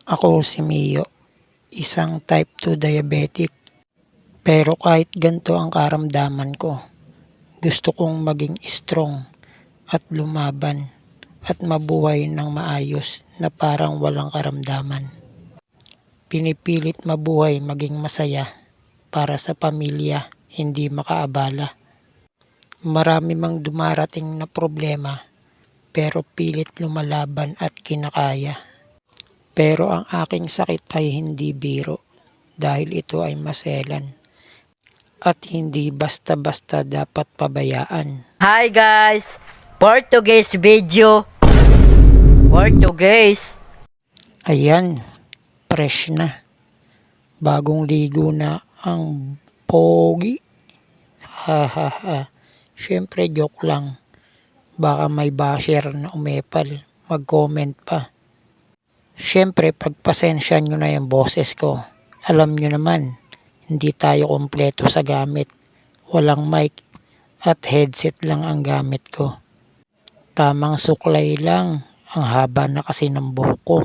Ako si Mio, isang type 2 diabetic. Pero kahit ganito ang karamdaman ko, gusto kong maging strong at lumaban at mabuhay ng maayos na parang walang karamdaman. Pinipilit mabuhay maging masaya para sa pamilya, hindi makaabala. Marami mang dumarating na problema pero pilit lumalaban at kinakaya. Pero ang aking sakit ay hindi biro dahil ito ay maselan at hindi basta-basta dapat pabayaan. Hi guys! Portuguese video. Portuguese. Ayan, fresh na. Bagong ligo na ang pogi. Ha ha ha. Siyempre joke lang. Baka may basher na umepal. Mag-comment pa. Siyempre pagpasensya nyo na yung boses ko. Alam nyo naman, hindi tayo kompleto sa gamit. Walang mic at headset lang ang gamit ko. Tamang suklay lang. Ang haba na kasi ng buhok ko.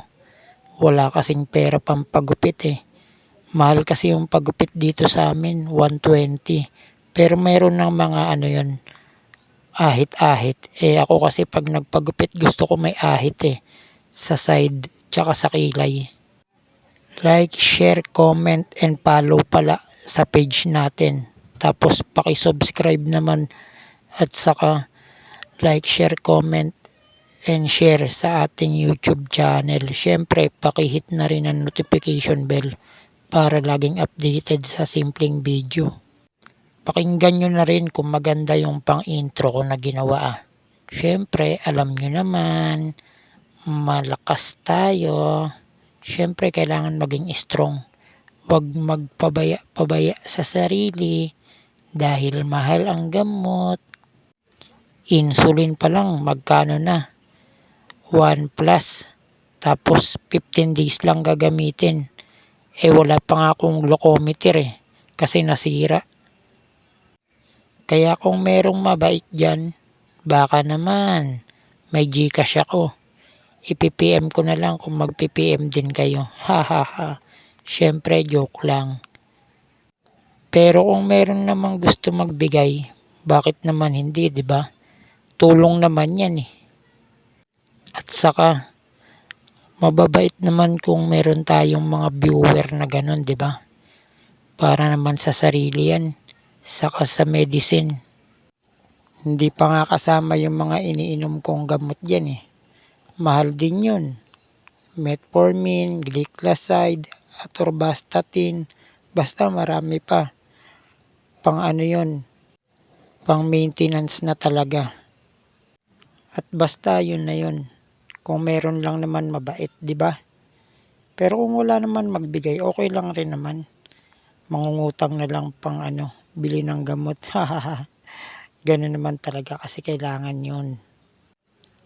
Wala kasing pera pampagupit eh. Mahal kasi yung pagupit dito sa amin, 120. Pero meron ng mga yun, ahit-ahit. Ako kasi pag nagpagupit gusto ko may ahit sa side tsaka sa kilay. Like, share, comment, and follow pala sa page natin. Tapos paki-subscribe naman at saka like, share, comment, and share sa ating YouTube channel. Siyempre, paki-hit na rin ang notification bell para laging updated sa simpleng video. Pakinggan nyo na rin kung maganda yung pang-intro ko na ginawa. Siyempre, alam nyo naman, malakas tayo. Siyempre, kailangan maging strong. Huwag magpabaya-pabaya sa sarili dahil mahal ang gamot. Insulin pa lang, magkano na? 1 plus. Tapos, 15 days lang gagamitin. Wala pa nga akong glucometer kasi nasira. Kaya kung merong mabait dyan, baka naman may Gcash ako. I-PM ko na lang kung mag-PM din kayo. Ha ha ha. Siyempre joke lang. Pero kung meron namang gusto magbigay, bakit naman hindi, 'di ba? Tulong naman 'yan At saka mababait naman kung meron tayong mga viewer na ganun, 'di ba? Para naman sa sarili 'yan, saka sa medicine. Hindi pa nga kasama yung mga iniinom kong gamot diyan Mahal din 'yun. Metformin, gliclazide, atorvastatin, basta marami pa. Pang 'yun, pang maintenance na talaga. At basta 'yun na 'yun. Kung meron lang naman mabait, 'di ba? Pero kung wala naman magbigay, okay lang rin naman. Mangungutang na lang pang bili ng gamot. Ganun naman talaga kasi kailangan 'yun.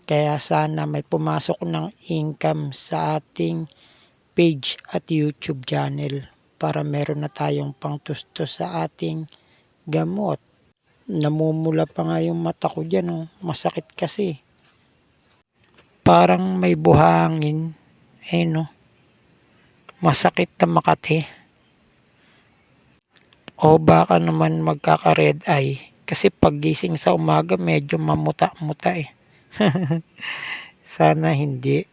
Kaya sana may pumasok ng income sa ating page at YouTube channel para meron na tayong pangtustos sa ating gamot. Namumula pa nga yung mata ko dyan masakit kasi. Parang may buhangin. Masakit na Makati. O baka naman magkaka-red eye. Kasi paggising sa umaga medyo mamuta-muta Sana hindi.